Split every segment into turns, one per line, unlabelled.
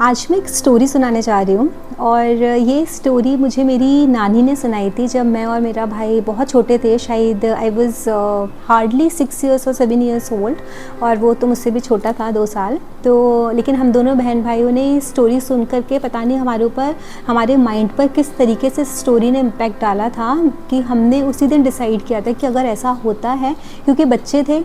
आज मैं एक स्टोरी सुनाने जा रही हूँ और ये स्टोरी मुझे मेरी नानी ने सुनाई थी जब मैं और मेरा भाई बहुत छोटे थे। शायद आई वॉज़ हार्डली 6 ईयर्स और 7 ईयर्स ओल्ड और वो तो मुझसे भी छोटा था 2 साल। तो लेकिन हम दोनों बहन भाइयों ने स्टोरी सुन कर के पता नहीं हमारे ऊपर, हमारे माइंड पर किस तरीके से स्टोरी ने इम्पैक्ट डाला था कि हमने उसी दिन डिसाइड किया था कि अगर ऐसा होता है, क्योंकि बच्चे थे,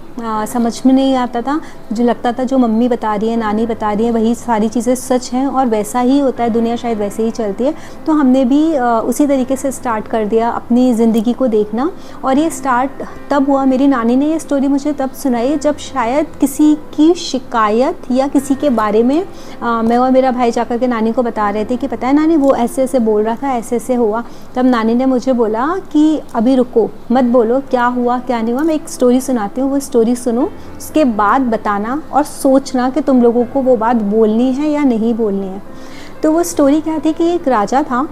समझ में नहीं आता था, जो लगता था जो मम्मी बता रही है, नानी बता रही है, वही सारी चीज़ें सच हैं और वैसा ही होता है, दुनिया शायद वैसे ही चलती है। तो हमने भी उसी तरीके से स्टार्ट कर दिया अपनी ज़िंदगी को देखना। और ये स्टार्ट तब हुआ, मेरी नानी ने ये स्टोरी मुझे तब सुनाई जब शायद किसी की शिकायत या किसी के बारे में मैं और मेरा भाई जाकर के नानी को बता रहे थे कि पता है नानी वो ऐसे ऐसे बोल रहा था, ऐसे ऐसे हुआ। तब नानी ने मुझे बोला कि अभी रुको, मत बोलो क्या हुआ क्या नहीं हुआ, मैं एक स्टोरी सुनाती हूँ, वो स्टोरी सुनो, उसके बाद बताना और सोचना कि तुम लोगों को वो बात बोलनी है या नहीं बोलनी है। तो वो स्टोरी क्या थी कि एक राजा था,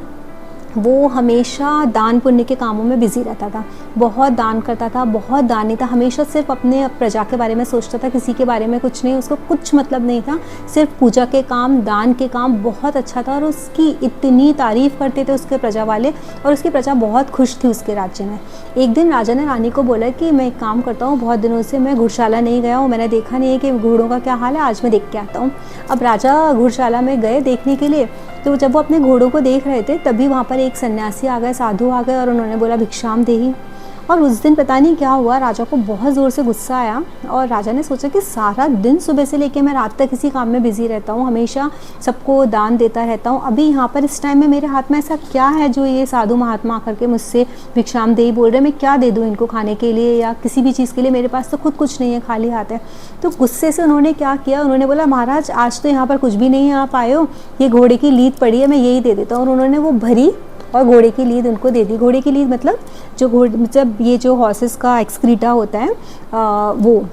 वो हमेशा दान पुण्य के कामों में बिज़ी रहता था, बहुत दान करता था, बहुत दानी था, हमेशा सिर्फ अपने प्रजा के बारे में सोचता था, किसी के बारे में कुछ नहीं, उसको कुछ मतलब नहीं था, सिर्फ पूजा के काम, दान के काम, बहुत अच्छा था। और उसकी इतनी तारीफ़ करते थे उसके प्रजा वाले और उसकी प्रजा बहुत खुश थी उसके राज्य में। एक दिन राजा ने रानी को बोला कि मैं एक काम करता हूँ, बहुत दिनों से मैं घुड़शाला नहीं गया हूँ, मैंने देखा नहीं है कि घोड़ों का क्या हाल है, आज मैं देख के आता हूँ। अब राजा घुड़शाला में गए देखने के लिए, तो जब वो अपने घोड़ों को देख रहे थे तभी वहाँ पर एक सन्यासी आ गए, साधु आ गए और उन्होंने बोला भिक्षाम देही। और उस दिन पता नहीं क्या हुआ, राजा को बहुत ज़ोर से गुस्सा आया और राजा ने सोचा कि सारा दिन सुबह से लेके मैं रात तक इसी काम में बिज़ी रहता हूँ, हमेशा सबको दान देता रहता हूँ, अभी यहाँ पर इस टाइम में मेरे हाथ में ऐसा क्या है जो ये साधु महात्मा आकर के मुझसे भिक्षाम देही बोल रहे हैं, मैं क्या दे दूँ इनको खाने के लिए या किसी भी चीज़ के लिए, मेरे पास तो खुद कुछ नहीं है, खाली हाथ है। तो गुस्से से उन्होंने क्या किया, उन्होंने बोला महाराज आज तो यहाँ पर कुछ भी नहीं है, आप आए हो, ये घोड़े की लीद पड़ी है, मैं यही दे देता हूँ। और उन्होंने वो भरी और घोड़े की लीद उनको दे दी। घोड़े की लीद मतलब जो मतलब ये जो हॉर्सेस का एक्सक्रीटा होता है वो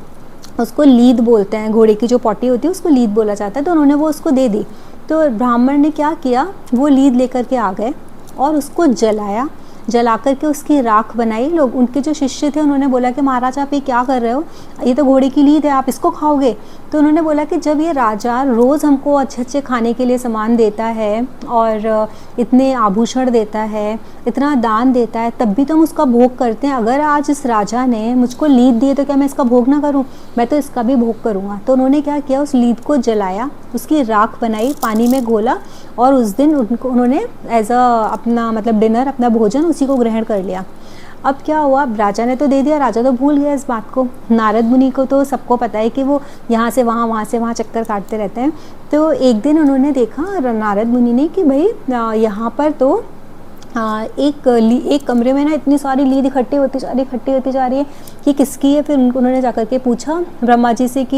उसको लीद बोलते हैं, घोड़े की जो पॉटी होती है उसको लीद बोला जाता है। तो उन्होंने वो उसको दे दी। तो ब्राह्मण ने क्या किया, वो लीद लेकर के आ गए और उसको जलाया, जला करके उसकी राख बनाई। लोग उनके जो शिष्य थे उन्होंने बोला कि महाराज आप ये क्या कर रहे हो, ये तो घोड़े की लीद है, आप इसको खाओगे। तो उन्होंने बोला कि जब ये राजा रोज़ हमको अच्छे अच्छे खाने के लिए सामान देता है और इतने आभूषण देता है, इतना दान देता है, तब भी तो हम उसका भोग करते हैं। अगर आज इस राजा ने मुझको लीद दी तो क्या मैं इसका भोग ना करूं, मैं तो इसका भी भोग करूंगा। तो उन्होंने क्या किया, उस लीद को जलाया, उसकी राख बनाई, पानी में घोला और उस दिन उन्होंने एज अ अपना मतलब डिनर, अपना भोजन उसी को ग्रहण कर लिया। अब क्या हुआ, राजा ने तो दे दिया, राजा तो भूल गया इस बात को। नारद मुनि को तो सबको पता है कि वो यहाँ से वहाँ, वहाँ से वहाँ चक्कर काटते रहते हैं। तो एक दिन उन्होंने देखा नारद मुनि ने कि भाई यहाँ पर तो एक कमरे में ना इतनी सारी लीद इकट्ठी होती जा रही है, कि किसकी है। फिर उन्होंने जाकर के पूछा ब्रह्मा जी से कि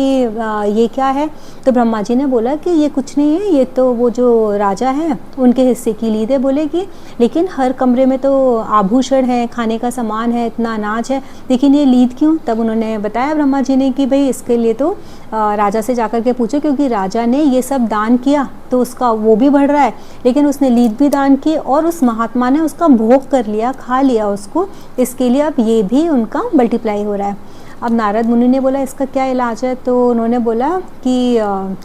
ये क्या है। तो ब्रह्मा जी ने बोला कि ये कुछ नहीं है, ये तो वो जो राजा है उनके हिस्से की लीद है। बोले कि लेकिन हर कमरे में तो आभूषण है, खाने का सामान है, इतना अनाज है, लेकिन ये लीद क्यों। तब उन्होंने बताया ब्रह्मा जी ने कि भाई इसके लिए तो राजा से जाकर के पूछो, क्योंकि राजा ने ये सब दान किया तो उसका वो भी बढ़ रहा है, लेकिन उसने लीद भी दान की और उस महात्मा ने उसका भोग कर लिया, खा लिया उसको, इसके लिए अब ये भी उनका मल्टीप्लाई हो रहा है। अब नारद मुनि ने बोला इसका क्या इलाज है। तो उन्होंने बोला कि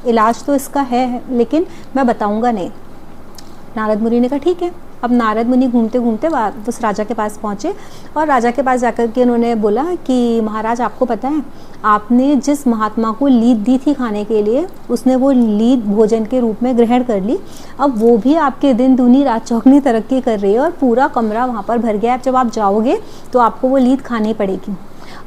इलाज तो इसका है लेकिन मैं बताऊंगा नहीं। नारद मुनि ने कहा ठीक है। अब नारद मुनि घूमते घूमते उस राजा के पास पहुँचे और राजा के पास जाकर के उन्होंने बोला कि महाराज आपको पता है, आपने जिस महात्मा को लीद दी थी खाने के लिए, उसने वो लीद भोजन के रूप में ग्रहण कर ली। अब वो भी आपके दिन दूनी रात चौगनी तरक्की कर रही है और पूरा कमरा वहाँ पर भर गया है। अब जब आप जाओगे तो आपको वो लीद खानी पड़ेगी।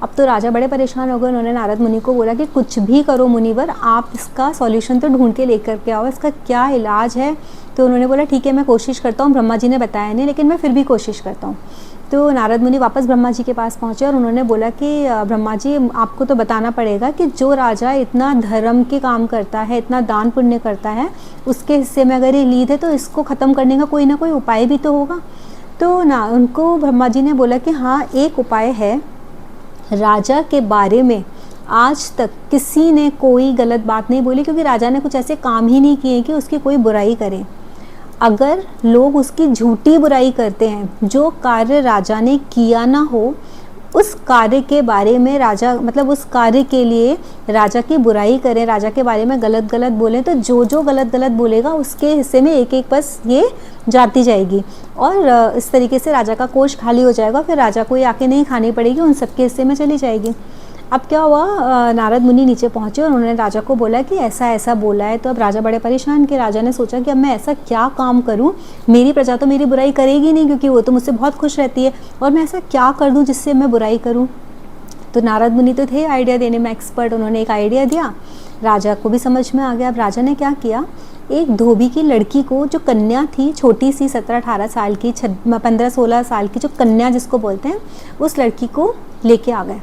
अब तो राजा बड़े परेशान हो गए। उन्होंने नारद मुनि को बोला कि कुछ भी करो मुनिवर, आप इसका सॉल्यूशन तो ढूंढ के लेकर के आओ, इसका क्या इलाज है। तो उन्होंने बोला ठीक है मैं कोशिश करता हूँ, ब्रह्मा जी ने बताया नहीं लेकिन मैं फिर भी कोशिश करता हूँ। तो नारद मुनि वापस ब्रह्मा जी के पास पहुँचे और उन्होंने बोला कि ब्रह्मा जी आपको तो बताना पड़ेगा कि जो राजा इतना धर्म के काम करता है, इतना दान पुण्य करता है, उसके हिस्से में अगर ये लीद है तो इसको ख़त्म करने का कोई ना कोई उपाय भी तो होगा। तो उनको ब्रह्मा जी ने बोला कि हाँ एक उपाय है, राजा के बारे में आज तक किसी ने कोई गलत बात नहीं बोली, क्योंकि राजा ने कुछ ऐसे काम ही नहीं किए कि उसकी कोई बुराई करे। अगर लोग उसकी झूठी बुराई करते हैं, जो कार्य राजा ने किया ना हो उस कार्य के बारे में राजा, मतलब उस कार्य के लिए राजा की बुराई करें, राजा के बारे में गलत गलत बोलें, तो जो जो गलत गलत बोलेगा उसके हिस्से में एक एक बस ये जाती जाएगी और इस तरीके से राजा का कोष खाली हो जाएगा। फिर राजा को ये आके नहीं खानी पड़ेगी, उन सबके हिस्से में चली जाएगी। अब क्या हुआ, नारद मुनि नीचे पहुँचे और उन्होंने राजा को बोला कि ऐसा ऐसा बोला है। तो अब राजा बड़े परेशान के। राजा ने सोचा कि अब मैं ऐसा क्या काम करूं, मेरी प्रजा तो मेरी बुराई करेगी नहीं क्योंकि वो तो मुझसे बहुत खुश रहती है, और मैं ऐसा क्या कर दूं जिससे मैं बुराई करूं। तो नारद मुनि तो थे आइडिया देने में एक्सपर्ट, उन्होंने एक आइडिया दिया, राजा को भी समझ में आ गया। अब राजा ने क्या किया, एक धोबी की लड़की को, जो कन्या थी छोटी सी 17-18 साल की, 15-16 साल की, जो कन्या जिसको बोलते हैं, उस लड़की को लेके आ गए।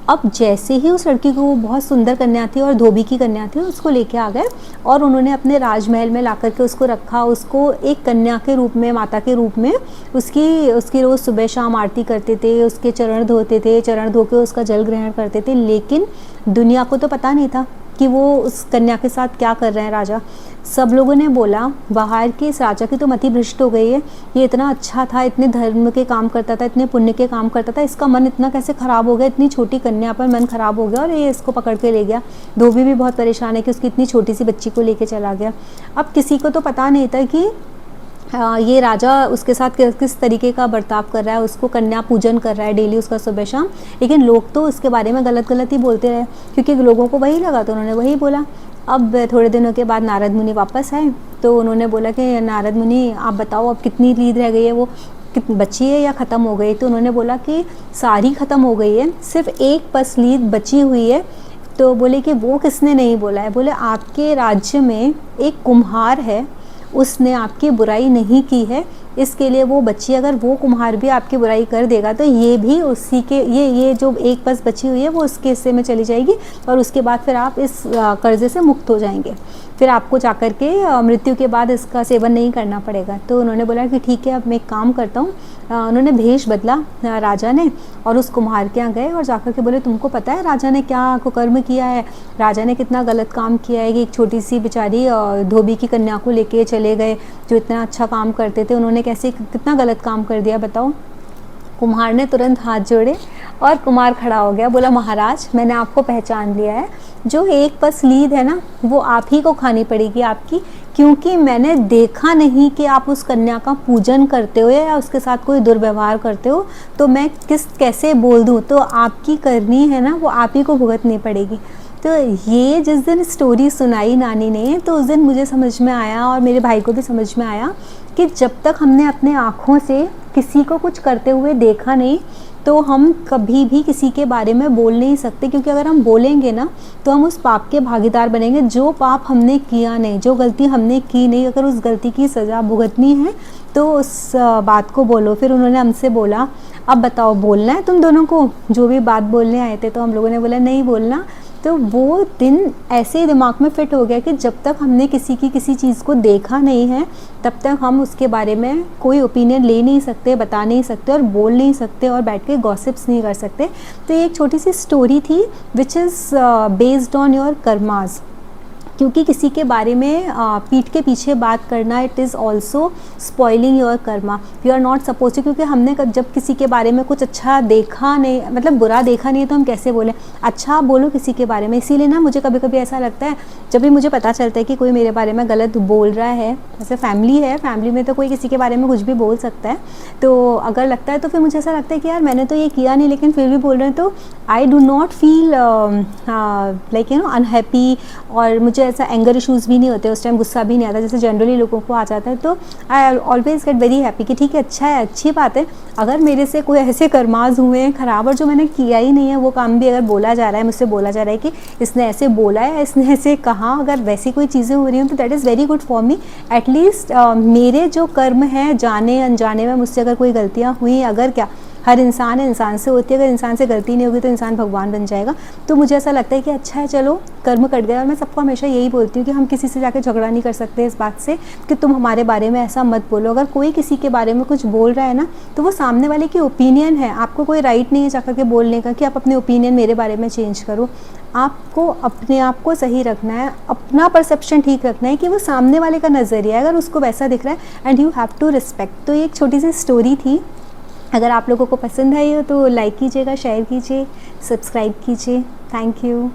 अब जैसे ही उस लड़की को, वो बहुत सुंदर कन्या थी और धोबी की कन्या थी, उसको लेके आ गए और उन्होंने अपने राजमहल में ला करके उसको रखा। उसको एक कन्या के रूप में, माता के रूप में उसकी रोज़ सुबह शाम आरती करते थे, उसके चरण धोते थे, चरण धो के उसका जल ग्रहण करते थे। लेकिन दुनिया को तो पता नहीं था कि वो उस कन्या के साथ क्या कर रहे हैं राजा। सब लोगों ने बोला बाहर के इस राजा की तो मति भ्रष्ट हो गई है, ये इतना अच्छा था, इतने धर्म के काम करता था, इतने पुण्य के काम करता था, इसका मन इतना कैसे ख़राब हो गया, इतनी छोटी कन्या पर मन ख़राब हो गया और ये इसको पकड़ के ले गया। धोबी भी बहुत परेशान है कि उसकी इतनी छोटी सी बच्ची को लेके चला गया। अब किसी को तो पता नहीं था कि ये राजा उसके साथ किस तरीके का बर्ताव कर रहा है, उसको कन्या पूजन कर रहा है डेली उसका सुबह शाम। लेकिन लोग तो उसके बारे में गलत गलत ही बोलते रहे क्योंकि लोगों को वही लगा तो उन्होंने वही बोला। अब थोड़े दिनों के बाद नारद मुनि वापस आए तो उन्होंने बोला कि नारद मुनि आप बताओ अब कितनी लीद रह गई है, वो कितनी बची है या ख़त्म हो गई। तो उन्होंने बोला कि सारी ख़त्म हो गई है, सिर्फ एक बस लीद बची हुई है। तो बोले कि वो किसने नहीं बोला है। बोले आपके राज्य में एक कुम्हार है, उसने आपकी बुराई नहीं की है, इसके लिए वो बच्ची, अगर वो कुम्हार भी आपकी बुराई कर देगा तो ये भी उसी के, ये जो एक बस बची हुई है वो उसके हिस्से में चली जाएगी और उसके बाद फिर आप इस कर्जे से मुक्त हो जाएंगे, फिर आपको जाकर के मृत्यु के बाद इसका सेवन नहीं करना पड़ेगा। तो उन्होंने बोला कि ठीक है अब मैं एक काम करता हूँ। उन्होंने भेष बदला राजा ने और उस कुम्हार के यहाँ गए और जाकर के बोले तुमको पता है राजा ने क्या कुकर्म किया है, राजा ने कितना गलत काम किया है कि एक छोटी सी बेचारी धोबी की कन्या को लेके चले गए जो इतना अच्छा काम करते थे, उन्होंने कैसे कितना गलत काम कर दिया बताओ। कुम्हार ने तुरंत हाथ जोड़े और कुम्हार खड़ा हो गया, बोला महाराज मैंने आपको पहचान लिया है, जो एक बस लीद है ना वो आप ही को खानी पड़ेगी आपकी, क्योंकि मैंने देखा नहीं कि आप उस कन्या का पूजन करते हो या उसके साथ कोई दुर्व्यवहार करते हो, तो मैं कैसे बोल दूँ, तो आपकी करनी है ना वो आप ही को भुगतनी पड़ेगी। तो ये जिस दिन स्टोरी सुनाई नानी ने तो उस दिन मुझे समझ में आया और मेरे भाई को भी समझ में आया कि जब तक हमने अपने आँखों से किसी को कुछ करते हुए देखा नहीं तो हम कभी भी किसी के बारे में बोल नहीं सकते, क्योंकि अगर हम बोलेंगे ना तो हम उस पाप के भागीदार बनेंगे। जो पाप हमने किया नहीं, जो गलती हमने की नहीं, अगर उस गलती की सज़ा भुगतनी है तो उस बात को बोलो। फिर उन्होंने हमसे बोला अब बताओ बोलना है तुम दोनों को, जो भी बात बोलने आए थे। तो हम लोगों ने बोला नहीं बोलना। तो वो दिन ऐसे ही दिमाग में फिट हो गया कि जब तक हमने किसी की किसी चीज़ को देखा नहीं है तब तक हम उसके बारे में कोई ओपिनियन ले नहीं सकते, बता नहीं सकते और बोल नहीं सकते और बैठ के गॉसिप्स नहीं कर सकते। तो ये एक छोटी सी स्टोरी थी which is based on your karmas, क्योंकि किसी के बारे में पीठ के पीछे बात करना it is also spoiling your karma. You are not suppose to, क्योंकि हमने जब किसी के बारे में कुछ अच्छा देखा नहीं, मतलब बुरा देखा नहीं है तो हम कैसे बोलें, अच्छा बोलो किसी के बारे में। इसीलिए ना मुझे कभी कभी ऐसा लगता है जब भी मुझे पता चलता है कि कोई मेरे बारे में गलत बोल रहा है, जैसे फैमिली है, फैमिली में तो कोई किसी के बारे में कुछ भी बोल सकता है, तो अगर लगता है तो फिर मुझे ऐसा लगता है कि यार मैंने तो ये किया नहीं लेकिन फिर भी बोल रहे हैं, तो I do not feel like you know unhappy, और मुझे ऐसा एंगर इश्यूज़ भी नहीं होते, उस टाइम गुस्सा भी नहीं आता जैसे जनरली लोगों को आ जाता है। तो I always get very happy कि ठीक है, अच्छा है, अच्छी बात है। अगर मेरे से कोई ऐसे कर्माज हुए हैं ख़राब और जो मैंने किया ही नहीं है वो काम भी अगर बोला जा रहा है, मुझसे बोला जा रहा है कि इसने ऐसे बोला है, इसने ऐसे कहा, अगर वैसी कोई चीज़ें हो रही हैं तो that is very good for me. At least मेरे जो कर्म हैं जाने अनजाने में मुझसे अगर कोई गलतियाँ हुई, अगर क्या हर इंसान है, इंसान से होती है, अगर इंसान से गलती नहीं होगी तो इंसान भगवान बन जाएगा। तो मुझे ऐसा लगता है कि अच्छा है चलो कर्म कट गया। और मैं सबको हमेशा यही बोलती हूँ कि हम किसी से जाकर झगड़ा नहीं कर सकते इस बात से कि तुम हमारे बारे में ऐसा मत बोलो। अगर कोई किसी के बारे में कुछ बोल रहा है ना तो वो सामने वाले की ओपिनियन है, आपको कोई राइट नहीं है जाकर के बोलने का कि आप अपने ओपिनियन मेरे बारे में चेंज करो। आपको अपने आप को सही रखना है, अपना परसेप्शन ठीक रखना है कि वो सामने वाले का नज़रिया है, अगर उसको वैसा दिख रहा है and you have to respect. तो ये एक छोटी सी स्टोरी थी अगर आप लोगों को पसंद आई हो तो लाइक कीजिएगा, शेयर कीजिए, सब्सक्राइब कीजिए। Thank you.